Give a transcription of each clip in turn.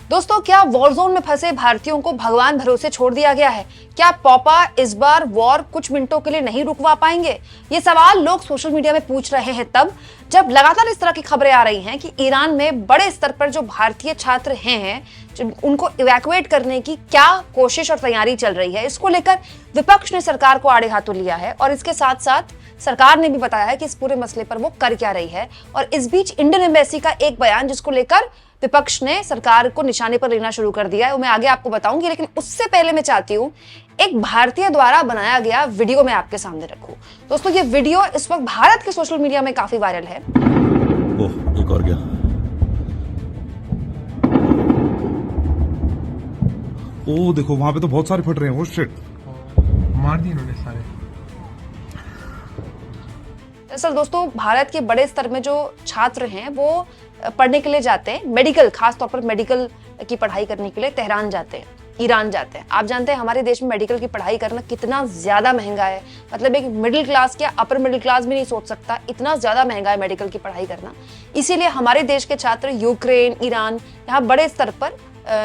दोस्तों, क्या war zone में फंसे भारतीयों को भगवान भरोसे छोड़ दिया गया है? क्या पापा इस बार वॉर कुछ मिनटों के लिए नहीं रुकवा पाएंगे? ये सवाल लोग सोशल मीडिया में पूछ रहे हैं तब जब लगातार इस तरह की खबरें आ रही हैं कि ईरान में बड़े स्तर पर जो भारतीय छात्र हैं उनको इवैक्यूएट करने की क्या कोशिश और तैयारी चल रही है। इसको लेकर विपक्ष ने सरकार को आड़े हाथों लिया है और इसके साथ साथ सरकार ने भी बताया है कि इस पूरे मसले पर वो कर क्या रही है। और इस बीच इंडियन एम्बेसी का एक बयान जिसको लेकर विपक्ष ने सरकार को निशाने पर लेना शुरू कर दिया है, वो मैं आगे आपको बताऊंगी। लेकिन उससे पहले मैं चाहती हूं एक भारतीय द्वारा बनाया गया वीडियो मैं आपके सामने रखूं। दोस्तों, ये वीडियो इस वक्त भारत के सोशल मीडिया में काफी वायरल है। ओह, एक और गया। ओह देखो, वहां पे तो बहुत सारे फट रहे हैं। ओह शिट, मार दिए इन्होंने सारे। दरअसल दोस्तों, भारत के बड़े स्तर में जो छात्र हैं वो पढ़ने के लिए जाते हैं, मेडिकल, खासतौर पर मेडिकल की पढ़ाई करने के लिए तेहरान जाते हैं, ईरान जाते हैं। आप जानते हैं हमारे देश में मेडिकल की पढ़ाई करना कितना ज्यादा महंगा है। मतलब एक मिडिल क्लास क्या अपर मिडिल क्लास भी नहीं सोच सकता, इतना ज्यादा महंगा है मेडिकल की पढ़ाई करना। इसीलिए हमारे देश के छात्र यूक्रेन, ईरान, यहाँ बड़े स्तर पर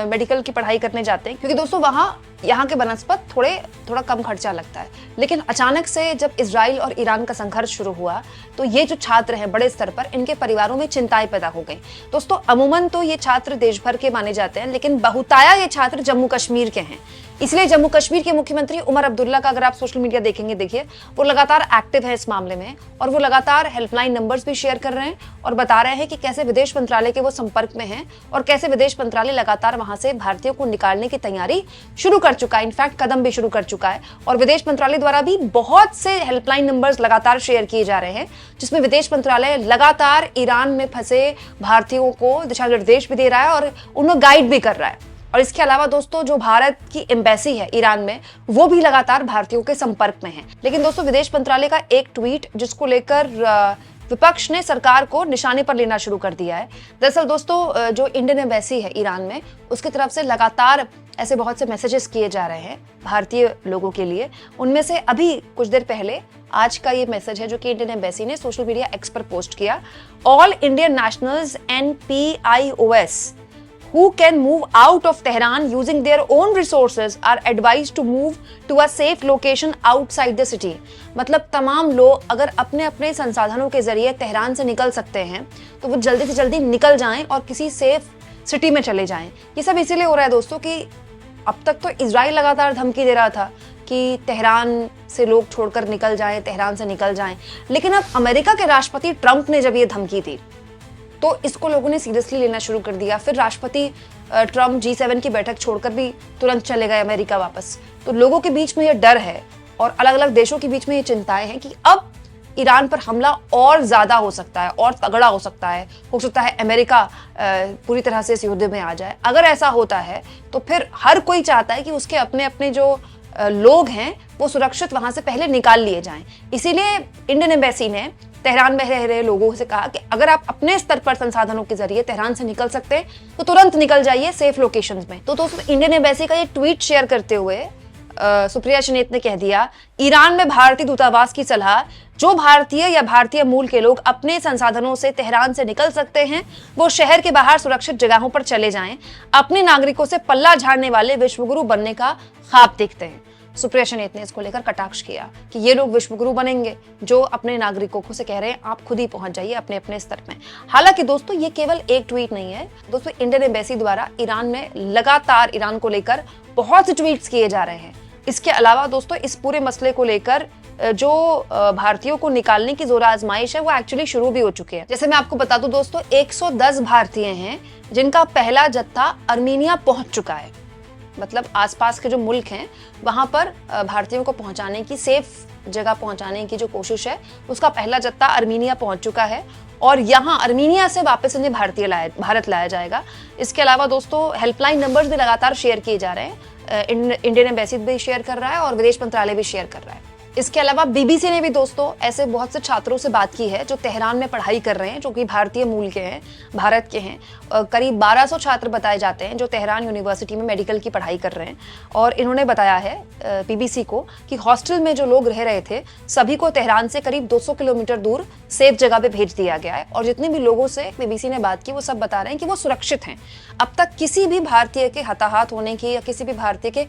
मेडिकल की पढ़ाई करने जाते हैं, क्योंकि दोस्तों वहाँ यहाँ के बनस्पत थोड़ा कम खर्चा लगता है। लेकिन अचानक से जब इजराइल और ईरान का संघर्ष शुरू हुआ तो ये जो छात्र हैं बड़े स्तर पर, इनके परिवारों में चिंताएं पैदा हो गई। दोस्तों, अमूमन तो ये छात्र देश भर के माने जाते हैं, लेकिन बहुताया ये छात्र जम्मू कश्मीर के हैं। इसलिए जम्मू कश्मीर के मुख्यमंत्री उमर अब्दुल्ला का अगर आप सोशल मीडिया देखेंगे, देखिए वो लगातार एक्टिव है इस मामले में और वो लगातार हेल्पलाइन नंबर्स भी शेयर कर रहे हैं और बता रहे हैं कि कैसे विदेश मंत्रालय के वो संपर्क में हैं और कैसे विदेश मंत्रालय लगातार वहां से भारतीयों को निकालने की तैयारी शुरू कर चुका है, इनफैक्ट कदम भी शुरू कर चुका है। और विदेश मंत्रालय द्वारा भी बहुत से हेल्पलाइन नंबर्स लगातार शेयर किए जा रहे हैं, जिसमें विदेश मंत्रालय लगातार ईरान में फंसे भारतीयों को दिशा निर्देश भी दे रहा है और उन्हें गाइड भी कर रहा है। और इसके अलावा दोस्तों, जो भारत की एम्बेसी है ईरान में, वो भी लगातार भारतीयों के संपर्क में है। लेकिन दोस्तों, विदेश मंत्रालय का एक ट्वीट जिसको लेकर विपक्ष ने सरकार को निशाने पर लेना शुरू कर दिया है। दरअसल दोस्तों, जो इंडियन एम्बेसी है ईरान में, उसकी तरफ से लगातार ऐसे बहुत से मैसेजेस किए जा रहे हैं भारतीय लोगों के लिए। उनमें से अभी कुछ देर पहले आज का ये मैसेज है जो कि इंडियन एम्बेसी ने सोशल मीडिया एक्स पर पोस्ट किया। All Indian nationals and PIOS who can move out of Tehran using their own resources are advised to move to a safe location outside the city। मतलब तमाम लोग अगर अपने अपने संसाधनों के जरिए तेहरान से निकल सकते हैं तो वो जल्दी से जल्दी निकल जाएं और किसी सेफ सिटी में चले जाएं। ये सब इसीलिए हो रहा है दोस्तों कि अब तक तो इजराइल लगातार धमकी दे रहा था कि तेहरान से लोग छोड़कर निकल जाएं, तेहरान से निकल जाएं। लेकिन अब अमेरिका के राष्ट्रपति ट्रंप ने जब ये धमकी दी तो इसको लोगों ने सीरियसली लेना शुरू कर दिया। फिर राष्ट्रपति ट्रंप G7 की बैठक छोड़कर भी तुरंत चले गए अमेरिका वापस। तो लोगों के बीच में ये डर है और अलग अलग देशों के बीच में ये चिंताएं हैं कि अब ईरान पर हमला और ज्यादा हो सकता है और तगड़ा हो सकता है अमेरिका पूरी तरह से इस युद्ध में आ जाए। अगर ऐसा होता है तो फिर हर कोई चाहता है कि उसके अपने अपने जो लोग हैं वो सुरक्षित वहां से पहले निकाल लिए जाएं। इसीलिए इंडियन एम्बेसी ने तेहरान में रह रहे लोगों से कहा कि अगर आप अपने स्तर पर संसाधनों के जरिए तेहरान से निकल सकते हैं तो तुरंत निकल जाइए सेफ लोकेशंस में। तो दोस्तों, इंडियन एम्बेसी का ये ट्वीट शेयर करते हुए सुप्रिया शनेत ने कह दिया, ईरान में भारतीय दूतावास की सलाह, जो भारतीय या भारतीय मूल के लोग अपने संसाधनों से तेहरान से निकल सकते हैं वो शहर के बाहर सुरक्षित जगहों पर चले जाएं। अपने नागरिकों से पल्ला झाड़ने वाले विश्वगुरु बनने का ख्वाब देखते हैं। सुप्रिया शनेत ने इसको लेकर कटाक्ष किया कि ये लोग विश्वगुरु बनेंगे जो अपने नागरिकों को से कह रहे हैं आप खुद ही पहुंच जाइए अपने अपने स्तर में। हालांकि दोस्तों, ये केवल एक ट्वीट नहीं है। दोस्तों, इंडियन एम्बेसी द्वारा ईरान में लगातार ईरान को लेकर बहुत से ट्वीट्स किए जा रहे हैं। इसके अलावा दोस्तों, इस पूरे मसले को लेकर जो भारतीयों को निकालने की जोर आजमाइश है वो एक्चुअली शुरू भी हो चुके हैं। जैसे मैं आपको बता दूं दोस्तों, 110 भारतीय हैं जिनका पहला जत्था अर्मीनिया पहुंच चुका है। मतलब आसपास के जो मुल्क हैं वहां पर भारतीयों को पहुंचाने की, सेफ जगह पहुंचाने की जो कोशिश है उसका पहला जत्था अर्मीनिया पहुंच चुका है और यहाँ अर्मीनिया से वापस इन्हें भारत लाया जाएगा। इसके अलावा दोस्तों, हेल्पलाइन नंबर्स भी लगातार शेयर किए जा रहे हैं। इंडियन एम्बेसी भी शेयर कर रहा है और विदेश मंत्रालय भी शेयर कर रहा है। इसके अलावा बीबीसी ने भी दोस्तों ऐसे बहुत से छात्रों से बात की है जो तेहरान में पढ़ाई कर रहे हैं, जो कि भारतीय मूल के हैं, भारत के हैं। करीब 1200 छात्र बताए जाते हैं जो तेहरान यूनिवर्सिटी में मेडिकल की पढ़ाई कर रहे हैं। और इन्होंने बताया है बीबीसी को कि हॉस्टल में जो लोग रह रहे थे सभी को तेहरान से करीब 200 किलोमीटर दूर सेफ जगह पे भेज दिया गया है। और जितने भी लोगों से बीबीसी ने बात की वो सब बता रहे हैं कि वो सुरक्षित हैं। अब तक किसी भी भारतीय के हताहत होने की या किसी भी भारतीय के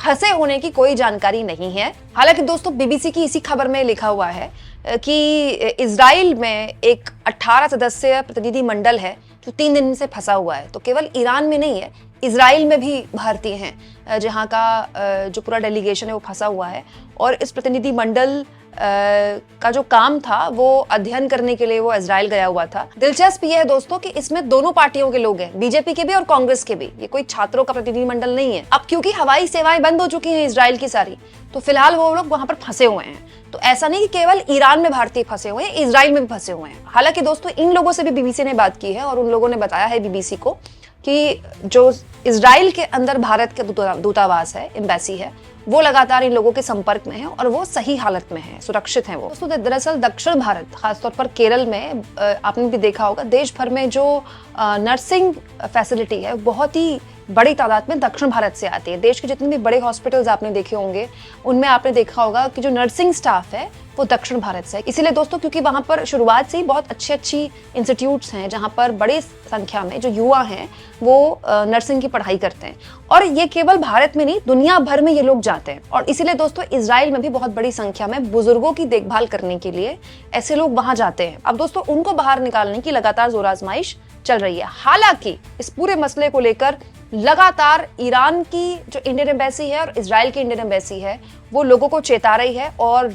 फंसे होने की कोई जानकारी नहीं है। हालांकि दोस्तों बीबीसी की इसी खबर में लिखा हुआ है कि इजराइल में एक 18 सदस्यीय प्रतिनिधि मंडल है जो 3 दिन से फंसा हुआ है। तो केवल ईरान में नहीं है, इजराइल में भी भारतीय हैं जहां का जो पूरा डेलीगेशन है वो फंसा हुआ है। और इस प्रतिनिधि मंडल का जो काम था वो अध्ययन करने के लिए वो इजराइल गया हुआ था। दिलचस्प ये है दोस्तों कि इसमें दोनों पार्टियों के लोग हैं, बीजेपी के भी और कांग्रेस के भी। ये कोई छात्रों का प्रतिनिधिमंडल नहीं है। अब क्योंकि हवाई सेवाएं बंद हो चुकी हैं इजराइल की सारी, तो फिलहाल वो लोग वहां पर फंसे हुए हैं। तो ऐसा नहीं कि केवल ईरान में भारतीय फंसे हुए हैं, इजराइल में भी फंसे हुए हैं। हालांकि दोस्तों इन लोगों से भी बीबीसी ने बात की है और उन लोगों ने बताया है बीबीसी को कि जो इजराइल के अंदर भारत के दूतावास है, एम्बेसी है, वो लगातार इन लोगों के संपर्क में है और वो सही हालत में है, सुरक्षित हैं वो। दोस्तों दरअसल दक्षिण भारत, खासतौर पर केरल में आपने भी देखा होगा, देश भर में जो नर्सिंग फैसिलिटी है बहुत ही बड़ी तादाद में दक्षिण भारत से आती है। देश के जितने भी बड़े हॉस्पिटल्स आपने देखे होंगे उनमें आपने देखा होगा कि जो नर्सिंग स्टाफ है वो दक्षिण भारत से है। इसीलिए दोस्तों क्योंकि वहां पर शुरुआत से ही बहुत अच्छी इंस्टीट्यूट्स हैं जहां पर बड़ी संख्या में जो युवा हैं वो नर्सिंग की पढ़ाई करते हैं। और ये केवल भारत में नहीं, दुनिया भर में ये लोग जाते हैं। और इसीलिए दोस्तों इजराइल में भी बहुत बड़ी संख्या में बुजुर्गों की देखभाल करने के लिए ऐसे लोग वहां जाते हैं। अब दोस्तों उनको बाहर निकालने की लगातार जोर आजमाइश चल रही है। हालांकि इस पूरे मसले को लेकर लगातार ईरान की जो इंडियन एम्बेसी है और इजराइल की इंडियन एम्बेसी है वो लोगों को चेता रही है और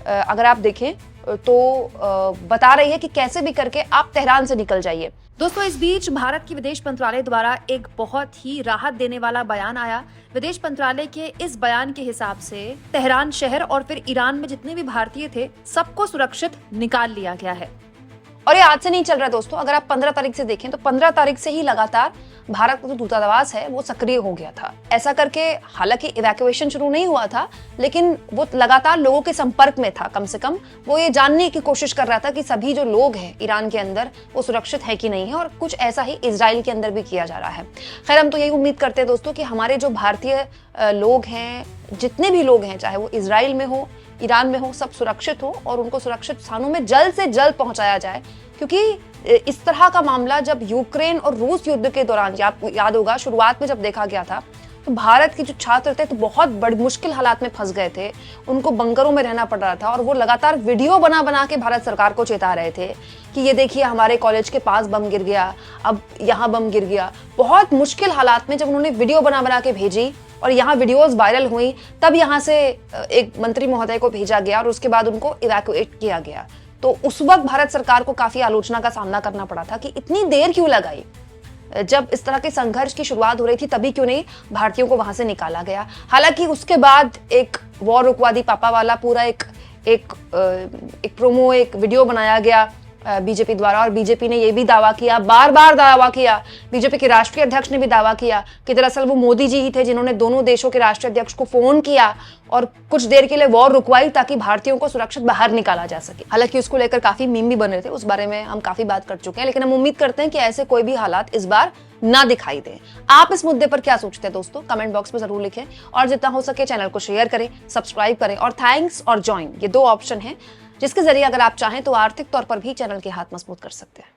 अगर आप देखें तो बता रही है कि कैसे भी करके आप तेहरान से निकल जाइए। दोस्तों इस बीच भारत की विदेश मंत्रालय द्वारा एक बहुत ही राहत देने वाला बयान आया। विदेश मंत्रालय के इस बयान के हिसाब से तेहरान शहर और फिर ईरान में जितने भी भारतीय थे सबको सुरक्षित निकाल लिया गया है। और ये आज से नहीं चल रहा है दोस्तों, अगर आप 15 तारीख से देखें तो 15 तारीख से ही लगातार भारत का जो दूतावास है वो सक्रिय हो गया था। ऐसा करके हालांकि इवैक्यूएशन शुरू नहीं हुआ था लेकिन वो लगातार लोगों के संपर्क में था। कम से कम वो ये जानने की कोशिश कर रहा था कि सभी जो लोग हैं ईरान के अंदर वो सुरक्षित है कि नहीं है। और कुछ ऐसा ही इजराइल के अंदर भी किया जा रहा है। खैर हम तो यही उम्मीद करते हैं दोस्तों कि हमारे जो भारतीय लोग हैं, जितने भी लोग हैं, चाहे वो इजराइल में हो, ईरान में हो, सब सुरक्षित हो और उनको सुरक्षित स्थानों में जल्द से जल्द पहुंचाया जाए। क्योंकि इस तरह का मामला जब यूक्रेन और रूस युद्ध के दौरान, आपको याद होगा शुरुआत में जब देखा गया था तो भारत के जो छात्र थे तो बहुत बड़ी मुश्किल हालात में फंस गए थे। उनको बंकरों में रहना पड़ रहा था और वो लगातार वीडियो बना बना के भारत सरकार को चेता रहे थे कि ये देखिए हमारे कॉलेज के पास बम गिर गया, अब यहाँ बम गिर गया। बहुत मुश्किल हालात में जब उन्होंने वीडियो बना बना के भेजी और यहाँ वीडियोस वायरल हुई तब यहाँ से एक मंत्री महोदय को भेजा गया और उसके बाद उनको इवैक्यूएट किया गया। तो उस वक्त भारत सरकार को काफी आलोचना का सामना करना पड़ा था कि इतनी देर क्यों लगाई, जब इस तरह के संघर्ष की शुरुआत हो रही थी तभी क्यों नहीं भारतीयों को वहां से निकाला गया। हालांकि उसके बाद एक वॉर रुकवादी पापा वाला पूरा एक प्रोमो, एक वीडियो बनाया गया बीजेपी द्वारा और बीजेपी ने यह भी दावा किया, बार बार दावा किया, बीजेपी के राष्ट्रीय अध्यक्ष ने भी दावा किया कि दरअसल वो मोदी जी ही थे जिन्होंने दोनों देशों के राष्ट्रीय अध्यक्ष को फोन किया और कुछ देर के लिए वॉर रुकवाई ताकि भारतीयों को सुरक्षित बाहर निकाला जा सके। हालांकि उसको लेकर काफी मीम भी बन रहे थे, उस बारे में हम काफी बात कर चुके हैं, लेकिन हम उम्मीद करते हैं कि ऐसे कोई भी हालात इस बार ना दिखाई दें। आप इस मुद्दे पर क्या सोचते हैं दोस्तों, कमेंट बॉक्स में जरूर लिखें और जितना हो सके चैनल को शेयर करें, सब्सक्राइब करें और थैंक्स और ज्वाइन, ये 2 ऑप्शन हैं जिसके जरिए अगर आप चाहें तो आर्थिक तौर पर भी चैनल के हाथ मजबूत कर सकते हैं।